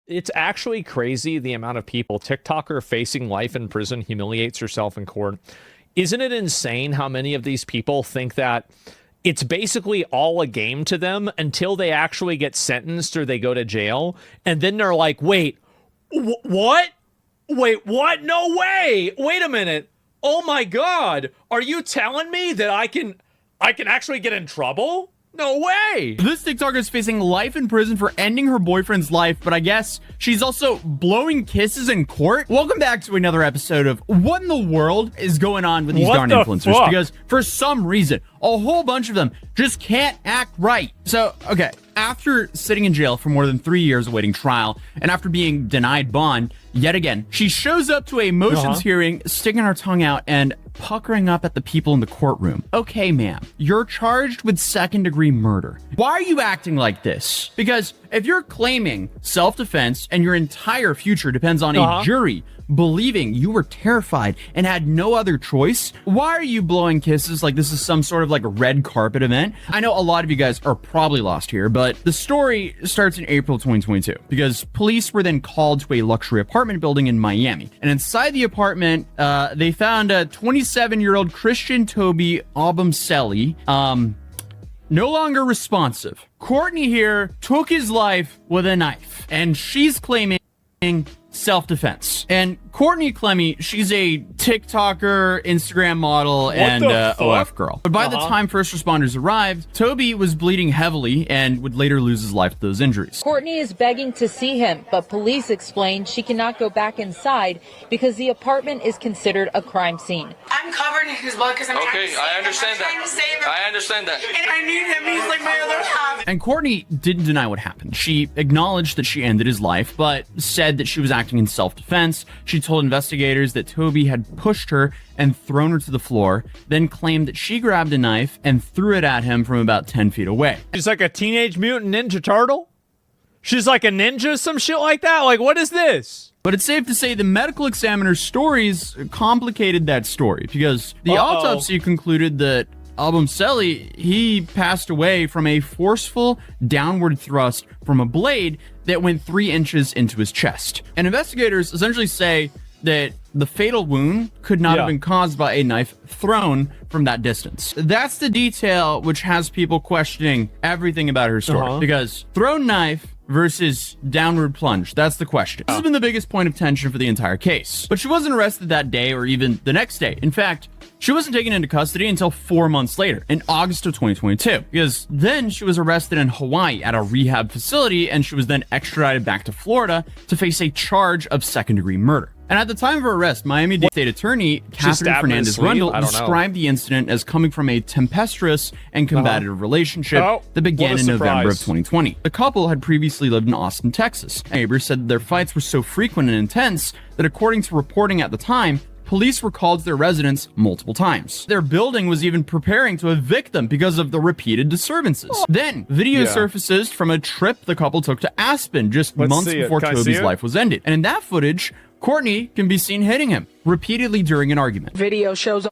It's actually crazy the amount of people. TikToker facing life in prison humiliates herself in court. Isn't it insane how many of these people think that it's basically all a game to them until they actually get sentenced or they go to jail? And then they're like, wait, what? Wait, what? No way. Wait a minute. Oh my God. Are you telling me that I can actually get in trouble? No way! This TikToker is facing life in prison for ending her boyfriend's life, but I guess she's also blowing kisses in court. Welcome back to another episode of What in the World is Going On with these darn influencers? Fuck? Because for some reason, a whole bunch of them just can't act right. So, okay, after sitting in jail for more than 3 years awaiting trial, and after being denied bond, yet again, she shows up to a motions hearing, sticking her tongue out and puckering up at the people in the courtroom. Okay, ma'am, you're charged with second-degree murder. Why are you acting like this? Because if you're claiming self-defense and your entire future depends on a jury believing you were terrified and had no other choice, why are you blowing kisses like this is some sort of like a red carpet event? I know a lot of you guys are probably lost here, but the story starts in April 2022 because police were then called to a luxury apartment building in Miami. And inside the apartment, they found a 27-year-old Christian Toby Obumseli, no longer responsive. Courtney here took his life with a knife, and she's claiming self-defense. And Courtney Clemmy, she's a TikToker, Instagram model, and OF girl. But by the time first responders arrived, Toby was bleeding heavily and would later lose his life to those injuries. Courtney is begging to see him, but police explain she cannot go back inside because the apartment is considered a crime scene. I'm covered in his blood because I'm trying to save him. I understand that. I'm trying to save him. I understand that. And I need him. He's like my other half. And Courtney didn't deny what happened. She acknowledged that she ended his life, but said that she was acting in self-defense. She told investigators that Toby had pushed her and thrown her to the floor, then claimed that she grabbed a knife and threw it at him from about 10 feet away. She's like a Teenage Mutant Ninja Turtle? She's like a ninja, some shit like that? Like, what is this? But it's safe to say the medical examiner's stories complicated that story because the autopsy concluded that Obumseli, he passed away from a forceful downward thrust from a blade that went 3 inches into his chest. And investigators essentially say that the fatal wound could not have been caused by a knife thrown from that distance. That's the detail which has people questioning everything about her story. Because thrown knife versus downward plunge, that's the question. This has been the biggest point of tension for the entire case. But she wasn't arrested that day or even the next day. In fact, she wasn't taken into custody until 4 months later, in August of 2022, because then she was arrested in Hawaii at a rehab facility, and she was then extradited back to Florida to face a charge of second-degree murder. And at the time of her arrest, Miami-Dade State Attorney Catherine Fernandez-Rundle described the incident as coming from a tempestuous and combative relationship that began in November of 2020. The couple had previously lived in Austin, Texas. Neighbors said that their fights were so frequent and intense that, according to reporting at the time, police were called to their residence multiple times. Their building was even preparing to evict them because of the repeated disturbances. Then, video surfaces from a trip the couple took to Aspen just months before Toby's life was ended. And in that footage, Courtney can be seen hitting him repeatedly during an argument. Video shows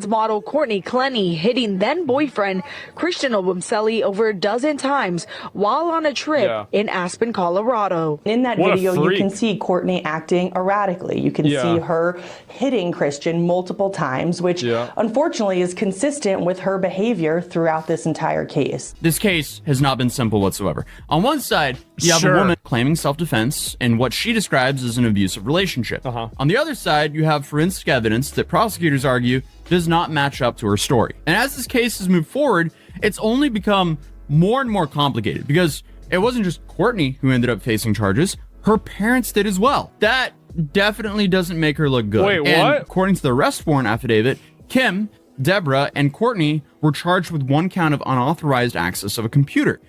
model Courtney Clemmy hitting then-boyfriend Christian Obumseli over a dozen times while on a trip in Aspen, Colorado. In that video, you can see Courtney acting erratically. You can see her hitting Christian multiple times, which unfortunately is consistent with her behavior throughout this entire case. This case has not been simple whatsoever. On one side, you have a woman claiming self-defense and what she describes as an abusive relationship. On the other side, you have forensic evidence that prosecutors argue does not match up to her story. And as this case has moved forward, it's only become more and more complicated because it wasn't just Courtney who ended up facing charges, her parents did as well. That definitely doesn't make her look good. Wait, what? And according to the arrest warrant affidavit, Kim, Deborah, and Courtney were charged with 1 count of unauthorized access of a computer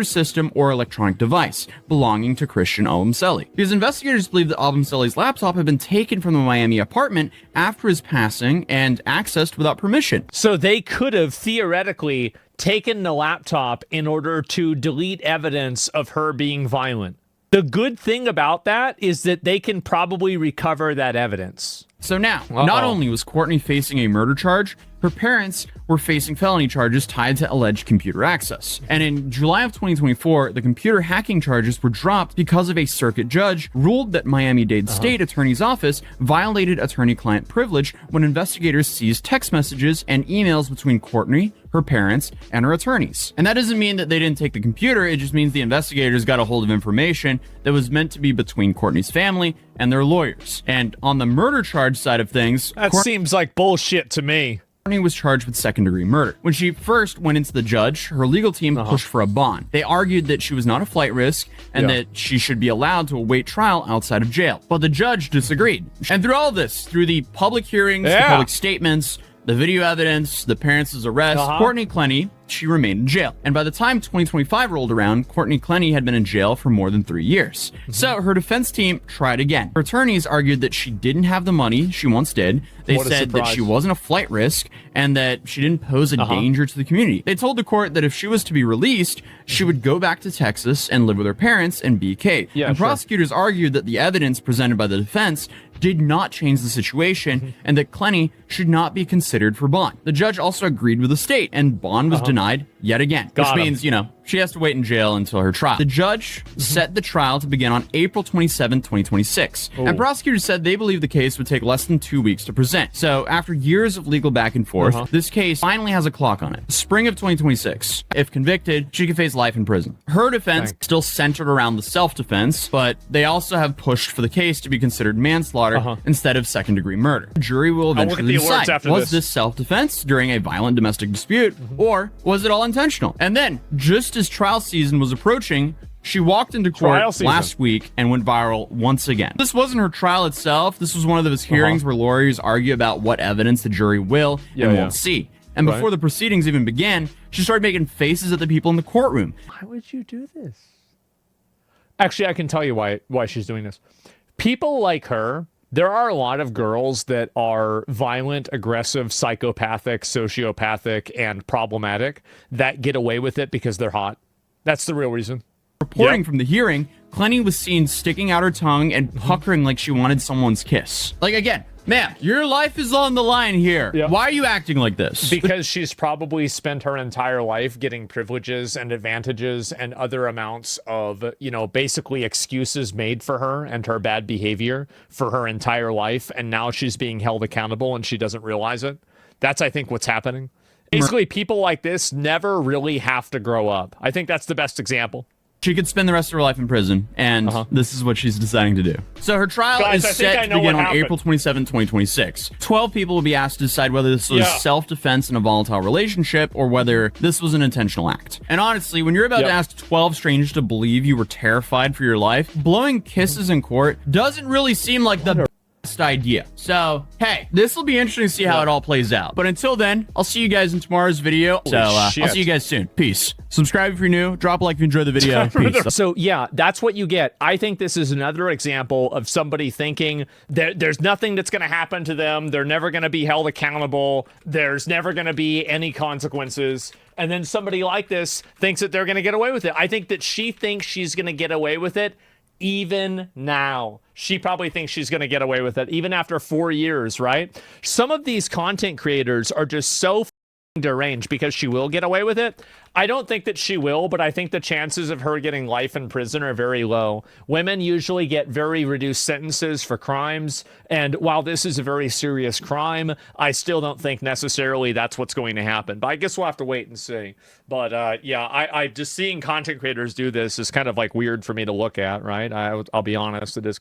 system, or electronic device belonging to Christian Obumseli. Because investigators believe that Obumseli's laptop had been taken from the Miami apartment after his passing and accessed without permission. So they could have theoretically taken the laptop in order to delete evidence of her being violent. The good thing about that is that they can probably recover that evidence. So now, not only was Courtney facing a murder charge, Her parents were facing felony charges tied to alleged computer access. And in July of 2024, the computer hacking charges were dropped because of a circuit judge ruled that Miami-Dade State Attorney's Office violated attorney-client privilege when investigators seized text messages and emails between Courtney, her parents, and her attorneys. And that doesn't mean that they didn't take the computer, it just means the investigators got a hold of information that was meant to be between Courtney's family and their lawyers. And on the murder charge side of things, that seems like bullshit to me. Courtney was charged with second-degree murder. When she first went into the judge, her legal team pushed for a bond. They argued that she was not a flight risk and that she should be allowed to await trial outside of jail. But the judge disagreed. And through all this, through the public hearings, the public statements, the video evidence, the parents' arrest, Courtney Clenny, she remained in jail. And by the time 2025 rolled around, Courtney Clenny had been in jail for more than 3 years. So her defense team tried again. Her attorneys argued that she didn't have the money she once did. They said that she wasn't a flight risk and that she didn't pose a danger to the community. They told the court that if she was to be released, she would go back to Texas and live with her parents in BK. And prosecutors argued that the evidence presented by the defense did not change the situation and that Clenny should not be considered for bond. The judge also agreed with the state and bond was denied yet again, which means, you know, she has to wait in jail until her trial. The judge set the trial to begin on April 27, 2026. And prosecutors said they believe the case would take less than 2 weeks to present. So after years of legal back and forth, this case finally has a clock on it. Spring of 2026. If convicted, she could face life in prison. Her defense still centered around the self-defense, but they also have pushed for the case to be considered manslaughter instead of second-degree murder. The jury will eventually decide, was this self-defense during a violent domestic dispute, or was it all intentional? And then, just as trial season was approaching, she walked into court last week and went viral once again. This wasn't her trial itself. This was one of those hearings where lawyers argue about what evidence the jury will and won't see. And before the proceedings even began, she started making faces at the people in the courtroom. Why would you do this? Actually, I can tell you why she's doing this. People like her, there are a lot of girls that are violent, aggressive, psychopathic, sociopathic, and problematic that get away with it because they're hot. That's the real reason. Reporting from the hearing, Clenny was seen sticking out her tongue and puckering like she wanted someone's kiss. Like, again, ma'am, your life is on the line here. Why are you acting like this? Because she's probably spent her entire life getting privileges and advantages and other amounts of, you know, basically excuses made for her and her bad behavior for her entire life. And now she's being held accountable and she doesn't realize it. That's, I think, what's happening. Basically, people like this never really have to grow up. I think that's the best example. She could spend the rest of her life in prison, and this is what she's deciding to do. So her trial is set to begin on April 27, 2026. 12 people will be asked to decide whether this was self-defense in a volatile relationship or whether this was an intentional act. And honestly, when you're about to ask 12 strangers to believe you were terrified for your life, blowing kisses in court doesn't really seem like the best idea. So, hey, this will be interesting to see how it all plays out. But until then, I'll see you guys in tomorrow's video. I'll see you guys soon. Peace. Subscribe if you're new. Drop a like if you enjoyed the video. Peace. So, yeah, that's what you get. I think this is another example of somebody thinking that there's nothing that's going to happen to them. They're never going to be held accountable. There's never going to be any consequences. And then somebody like this thinks that they're going to get away with it. I think that she thinks she's going to get away with it. Even now, she probably thinks she's going to get away with it, even after 4 years, right? Some of these content creators are just so deranged because she will get away with it. I don't think that she will, but I think the chances of her getting life in prison are very low. Women usually get very reduced sentences for crimes, and while this is a very serious crime, I still don't think necessarily that's what's going to happen. But I guess we'll have to wait and see. But yeah, I just seeing content creators do this is kind of like weird for me to look at, right? I'll be honest, it is.